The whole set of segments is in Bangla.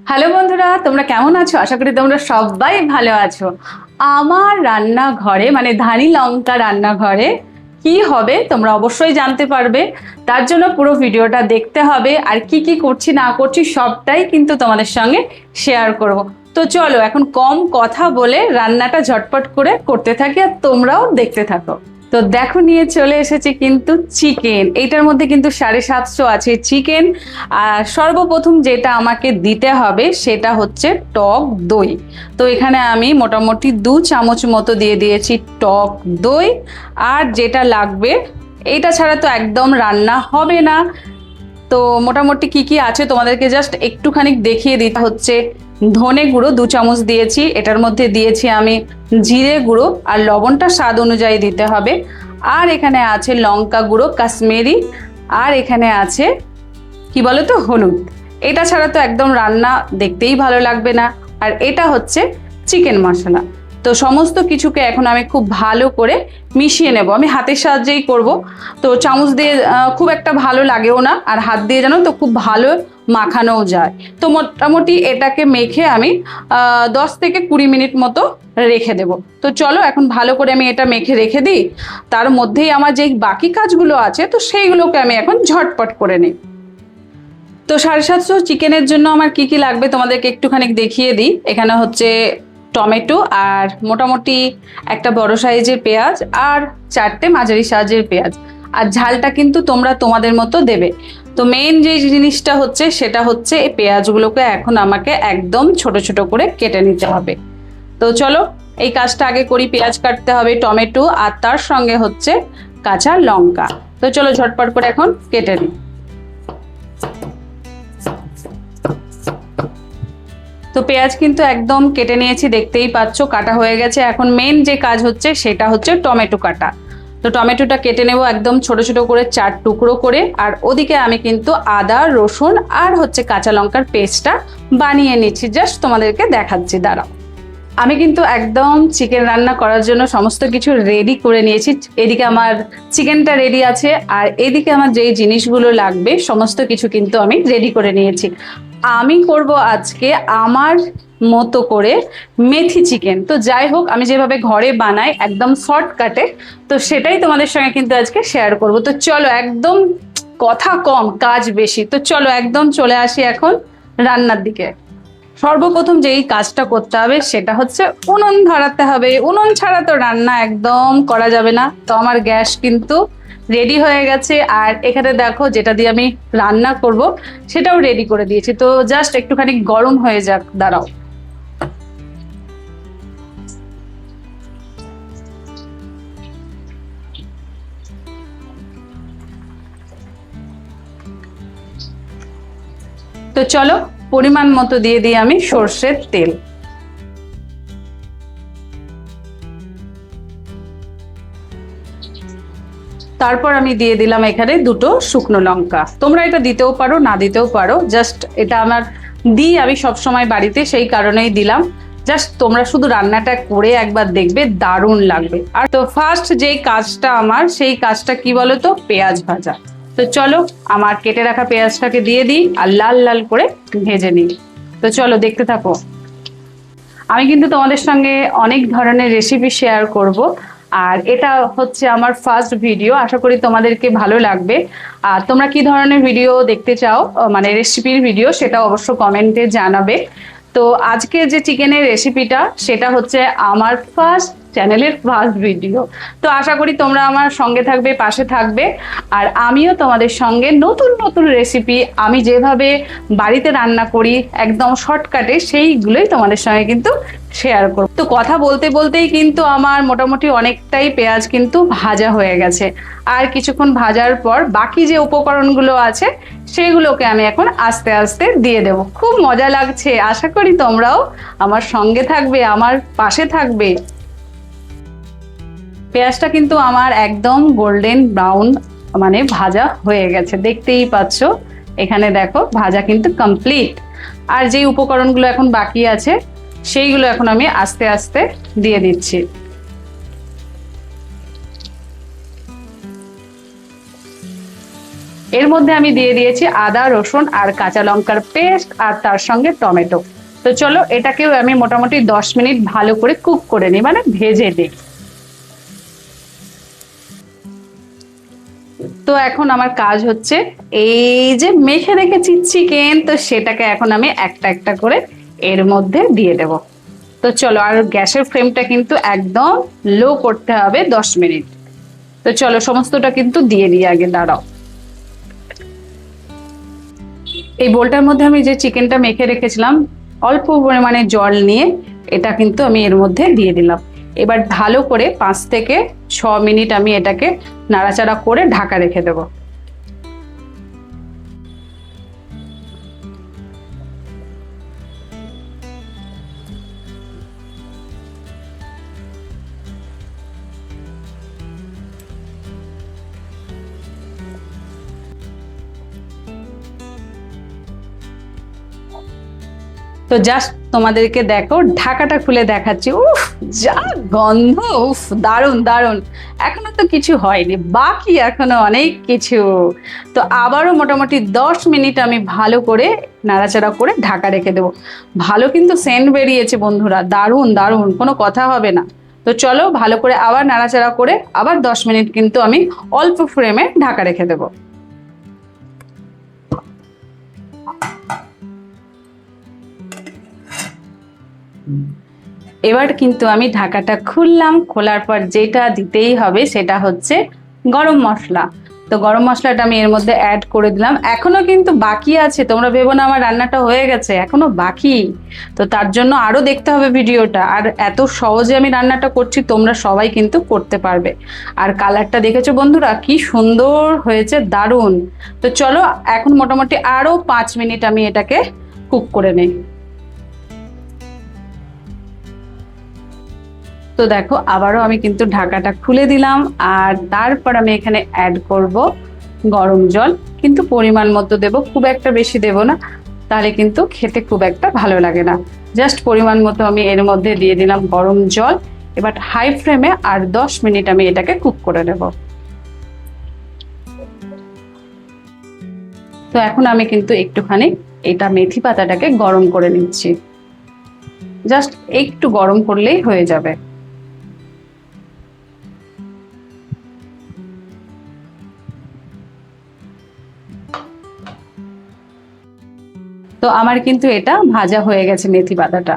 হ্যালো বন্ধুরা, তোমরা কেমন আছো? আশা করি তোমরা সবাই ভালো আছো। আমার রান্নাঘরে মানে ধানি লঙ্কা রান্নাঘরে কি হবে তোমরা অবশ্যই জানতে পারবে। তার জন্য পুরো ভিডিওটা দেখতে হবে, আর কি কি করছি না করছি সবটাই কিন্তু তোমাদের সঙ্গে শেয়ার করব। তো চলো এখন কম কথা বলে রান্নাটা ঝটপট করে করতে থাকি, আর তোমরাও দেখতে থাকো। তো দেখো নিয়ে চলে এসেছি কিন্তু চিকেন। এইটার মধ্যে কিন্তু 750 আছে চিকেন। আর সর্বপ্রথম যেটা আমাকে দিতে হবে সেটা হচ্ছে টক দই। তো এখানে আমি মোটামুটি 2 চামচ মতো দিয়ে দিয়েছি টক দই। আর যেটা লাগবে, এইটা ছাড়া তো একদম রান্না হবে না। তো মোটামুটি কি কি আছে তোমাদেরকে জাস্ট একটুখানি দেখিয়ে দিতে হচ্ছে। ধনে গুঁড়ো 2 চামচ দিয়েছি, এটার মধ্যে দিয়েছি আমি জিরে গুঁড়ো, আর লবণটা স্বাদ অনুযায়ী দিতে হবে। আর এখানে আছে লঙ্কা গুঁড়ো কাশ্মীরি, আর এখানে আছে কি বলতো হলুদ। এটা ছাড়া তো একদম রান্না দেখতেই ভালো লাগবে না। আর এটা হচ্ছে চিকেন মশলা। তো সমস্ত কিছুকে এখন আমি খুব ভালো করে মিশিয়ে নেব। আমি হাতের সাহায্যেই করব। তো চামচ দিয়ে খুব একটা ভালো লাগেও না, আর হাত দিয়ে জানো তো খুব ভালো মাখানোও যায়। তো মোটামুটি এটাকে মেখে আমি 10 থেকে 20 মিনিট মতো রেখে দেব। তো চলো এখন ভালো করে আমি এটা মেখে রেখে দিই। তার মধ্যেই আমার যে বাকি কাজগুলো আছে তো সেইগুলোকে আমি এখন ঝটপট করে নিই। তো 750 চিকেনের জন্য আমার কি কি লাগবে তোমাদেরকে একটুখানি দেখিয়ে দিই। এখানে হচ্ছে টমেটো, আর মোটামুটি একটা বড় সাইজের পেঁয়াজ, আর 4টে মাঝারি সাইজের পেঁয়াজ। আর ঝালটা কিন্তু তোমরা তোমাদের মতো দেবে। তো মেইন যে জিনিসটা হচ্ছে সেটা হচ্ছে এই পেঁয়াজগুলোকে এখন আমাকে একদম ছোট ছোট করে কেটে নিতে হবে। তো চলো এই কাজটা আগে করি। পেঁয়াজ কাটতে হবে, টমেটো, আর তার সঙ্গে হচ্ছে কাঁচা লঙ্কা। তো চলো ঝটপট করে এখন কেটে নিই। তো পেঁয়াজ কিন্তু একদম কেটে নিয়েছি, দেখতেই পাচ্ছ কাটা হয়ে গেছে। এখন মেন যে কাজ হচ্ছে সেটা হচ্ছে টমেটো কাটা। তো টমেটোটা কেটে নেব একদম ছোট ছোট করে 4 টুকরো করে। আর ওদিকে আমি কিন্তু আদা রসুন আর হচ্ছে কাঁচা লঙ্কার পেস্টটা বানিয়ে নিচ্ছি, জাস্ট তোমাদেরকে দেখাচ্ছি, দাঁড়াও। আমি কিন্তু একদম চিকেন রান্না করার জন্য সমস্ত কিছু রেডি করে নিয়েছি। এদিকে আমার চিকেনটা রেডি আছে, আর এদিকে আমার যেই জিনিসগুলো লাগবে সমস্ত কিছু কিন্তু আমি রেডি করে নিয়েছি। আমি করব আজকে আমার মতো করে মেথি চিকেন। তো যাই হোক, আমি যেভাবে ঘরে বানাই একদম শর্টকাটে, তো সেটাই তোমাদের সঙ্গে কিন্তু আজকে শেয়ার করব। তো চলো, একদম কথা কম কাজ বেশি। তো চলো একদম চলে আসি এখন রান্নার দিকে। সর্বপ্রথম যেই কাজটা করতে হবে সেটা হচ্ছে উনুন ধরাতে হবে। উনুন ছাড়া তো রান্না একদম করা যাবে না। তো আমার গ্যাস কিন্তু রেডি হয়ে গেছে, আর এখানে দেখো যেটা দিয়ে আমি রান্না করব সেটাও রেডি করে দিয়েছি। তো জাস্ট একটুখানি গরম হয়ে যাক, দাঁড়াও। তো চলো পরিমাণ মতো দিয়ে দিই আমি সর্ষের তেল। তারপর আমি দিয়ে দিলাম এখানে 2টো শুকনো লঙ্কা। তোমরা এটা দিতেও পারো, না দিতেও পারো, জাস্ট এটা আমার দিই আমি সবসময় বাড়িতে, সেই কারণেই দিলাম। জাস্ট তোমরা শুধু রান্নাটা করে একবার দেখবে, দারুণ লাগবে। আর তো ফার্স্ট যেই কাজটা আমার, সেই কাজটা কি বলো তো, পেঁয়াজ ভাজা। তো চলো আমার কেটে রাখা পেঁয়াজটাকে দিয়ে দিই, আর লাল লাল করে ভেজে নিই। তো চলো দেখতে থাকো। আমি কিন্তু তোমাদের সঙ্গে অনেক ধরনের রেসিপি শেয়ার করব, আর এটা হচ্ছে আমার ফার্স্ট ভিডিও। আশা করি তোমাদেরকে ভালো লাগবে। আর তোমরা কি ধরনের ভিডিও দেখতে চাও, মানে রেসিপির ভিডিও, সেটা অবশ্য কমেন্টে জানাবে। তো আজকে যে চিকেনের রেসিপিটা সেটা হচ্ছে আমার ফার্স্ট চ্যানেলের ফার্স্ট ভিডিও। তো আশা করি তোমরা আমার সঙ্গে থাকবে, পাশে থাকবে। আর আমিও তোমাদের সঙ্গে নতুন নতুন রেসিপি আমি যেভাবে বাড়িতে রান্না করি একদম শর্টকাটে, সেইগুলোই তোমাদের সঙ্গে কিন্তু শেয়ার করব। তো কথা বলতে বলতেই কিন্তু আমার মোটামুটি অনেকটাই পেঁয়াজ কিন্তু ভাজা হয়ে গেছে। আর কিছুক্ষণ ভাজার পর বাকি যে উপকরণগুলো আছে সেগুলোকে আমি এখন আস্তে আস্তে দিয়ে দেব। খুব মজা লাগছে, আশা করি তোমরাও আমার সঙ্গে থাকবে, আমার পাশে থাকবে। পেঁয়াজটা কিন্তু আমার একদম গোল্ডেন ব্রাউন মানে ভাজা হয়ে গেছে, দেখতেই পাচ্ছ। এখানে দেখো ভাজা কিন্তু কমপ্লিট। আর যেই উপকরণগুলো এখন বাকি আছে সেইগুলো এখন আমি আস্তে আস্তে দিয়ে দিচ্ছি। এর মধ্যে আমি দিয়ে দিয়েছি আদা রসুন আর কাঁচা লঙ্কার পেস্ট আর তার সঙ্গে টমেটো। তো চলো এটাকেও আমি মোটামুটি 10 মিনিট ভালো করে কুক করে নিই, মানে ভেজে দিই। তো এখন আমার কাজ হচ্ছে এই যে মেখে রেখেছি চিকেন, তো সেটাকে এখন আমি একটা একটা করে এর মধ্যে দিয়ে দেব। তো চলো, আর গ্যাসের ফ্লেমটা কিন্তু একদম লো করতে হবে 10 মিনিট। তো চলো সমস্তটা কিন্তু দিয়ে দিই আগে, দাঁড়াও। এই বোলটার মধ্যে আমি যে চিকেনটা মেখে রেখেছিলাম অল্প পরিমাণে জল নিয়ে এটা কিন্তু আমি এর মধ্যে দিয়ে দিলাম। এবার ভালো করে 5 থেকে 6 মিনিট আমি এটাকে নাড়াচাড়া করে ঢাকা রেখে দেবো। তো জাস্ট তোমাদেরকে দেখো ঢাকাটা খুলে দেখাচ্ছি, উফ যা গন্ধ, উফ দারুণ দারুণ। এখনো তো কিছু হয়নি, বাকি এখনো অনেক কিছু। তো আবারও মোটামুটি 10 মিনিট আমি ভালো করে নাড়াচাড়া করে ঢাকা রেখে দেবো। ভালো কিন্তু সেন্ট বেরিয়েছে বন্ধুরা, দারুণ দারুণ, কোনো কথা হবে না। তো চলো ভালো করে আবার নাড়াচাড়া করে আবার 10 মিনিট কিন্তু আমি অল্প ফ্লেমে ঢাকা রেখে দেবো। এবার কিন্তু আমি ঢাকাটা খুললাম, খোলার পর যেটা দিতেই হবে সেটা হচ্ছে গরম মশলা। তো গরম মশলাটা আমি এর মধ্যে অ্যাড করে দিলাম। এখনো কিন্তু বাকি আছে, তোমরা ভেবো না আমার রান্নাটা হয়ে গেছে, এখনো বাকি। তো তার জন্য আরো দেখতে হবে ভিডিওটা। আর এত সহজে আমি রান্নাটা করছি, তোমরা সবাই কিন্তু করতে পারবে। আর কালারটা দেখেছো বন্ধুরা কি সুন্দর হয়েছে, দারুণ। তো চলো এখন মোটামুটি আরো 5 মিনিট আমি এটাকে কুক করে নেই। তো দেখো আবারও আমি কিন্তু ঢাকাটা খুলে দিলাম, আর তারপর আমি এখানে অ্যাড করব গরম জল। কিন্তু পরিমাণ মতো দেব, খুব একটা বেশি দেব না, তাহলে কিন্তু খেতে খুব একটা ভালো লাগে না। জাস্ট পরিমাণ মতো আমি এর মধ্যে দিয়ে দিলাম গরম জল। এবার হাই ফ্লেমে আর 10 মিনিট আমি এটাকে কুক করে নেব। তো এখন আমি কিন্তু একটুখানি এটা মেথি পাতাটাকে গরম করে নিচ্ছি, জাস্ট একটু গরম করলেই হয়ে যাবে। তো আমার কিন্তু এটা ভাজা হয়ে গেছে মেথি পাতাটা।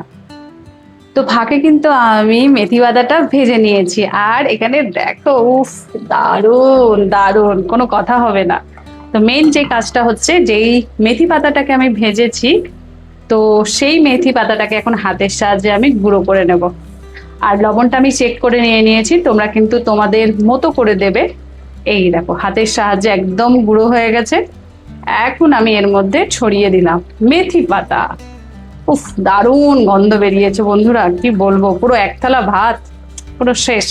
তো ফাঁকে কিন্তু আমি মেথি পাতাটা ভেজে নিয়েছি, আর এখানে দেখো উফ দারুণ দারুণ, কোনো কথা হবে না। তো মেন যে কাজটা হচ্ছে, যেই মেথি পাতাটাকে আমি ভেজেছি, তো সেই মেথি পাতাটাকে এখন হাতের সাহায্যে আমি গুঁড়ো করে নেব। আর লবণটা আমি চেক করে নিয়েছি, তোমরা কিন্তু তোমাদের মতো করে দেবে। এই দেখো হাতের সাহায্যে একদম গুঁড়ো হয়ে গেছে। এখন আমি এর মধ্যে ছড়িয়ে দিলাম মেথি পাতা। উফ দারুণ গন্ধ বেরিয়েছে বন্ধুরা, কি বলবো, পুরো এক থালা ভাত পুরো শেষ।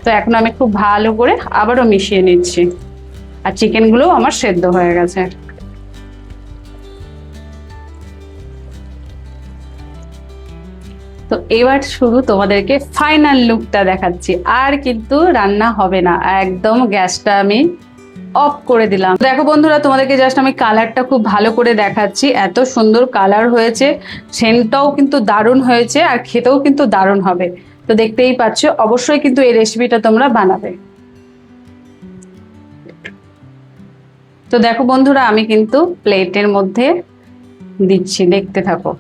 তো এখন আমি খুব ভালো করে আবারও মিশিয়ে নিচ্ছি, আর চিকেনগুলোও আমার সেদ্ধ হয়ে গেছে। তো এবার শুধু তোমাদেরকে ফাইনাল লুকটা দেখাচ্ছি, আর কিন্তু রান্না হবে না, একদম গ্যাসটা আমি অফ করে দিলাম। দেখো বন্ধুরা তোমাদেরকে জাস্ট আমি কালারটা খুব ভালো করে দেখাচ্ছি, এত সুন্দর কালার হয়েছে, সেন্টটাও কিন্তু দারুণ হয়েছে, আর খেতেও কিন্তু দারুণ হবে। তো দেখতেই পাচ্ছ, অবশ্যই কিন্তু এই রেসিপিটা তোমরা বানাবে। তো দেখো বন্ধুরা আমি কিন্তু প্লেটের মধ্যে দিচ্ছি, দেখতে থাকো।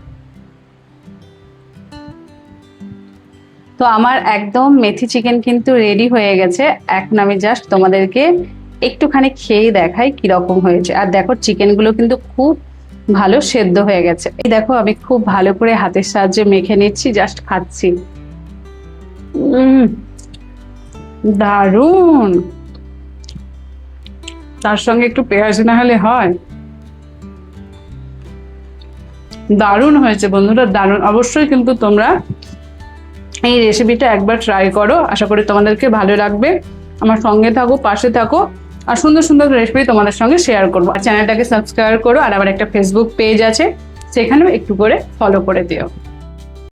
তো আমার একদম মেথি চিকেন কিন্তু রেডি হয়ে গেছে। এখন আমি জাস্ট তোমাদেরকে একটুখানি খেয়ে দেখাই কিরকম হয়েছে। আর দেখো চিকেনগুলো কিন্তু খুব ভালো সেদ্ধ হয়ে গেছে। এই দেখো আমি খুব ভালো করে হাতের সাহায্যে মেখে নিচ্ছি, জাস্ট খাচ্ছি। দারুণ, তার সঙ্গে একটু পেঁয়াজ না হলে হয়। দারুণ হয়েছে বন্ধুরা, দারুণ। অবশ্যই কিন্তু তোমরা এই রেসিপিটা একবার ট্রাই করো, আশা করি তোমাদেরকে ভালো লাগবে। আমার সঙ্গে থাকো, পাশে থাকো, আর সুন্দর সুন্দর রেসিপি তোমাদের সঙ্গে শেয়ার করবো। আর চ্যানেলটাকে সাবস্ক্রাইব করো, আর আমার একটা ফেসবুক পেজ আছে, সেখানেও একটু করে ফলো করে দিও।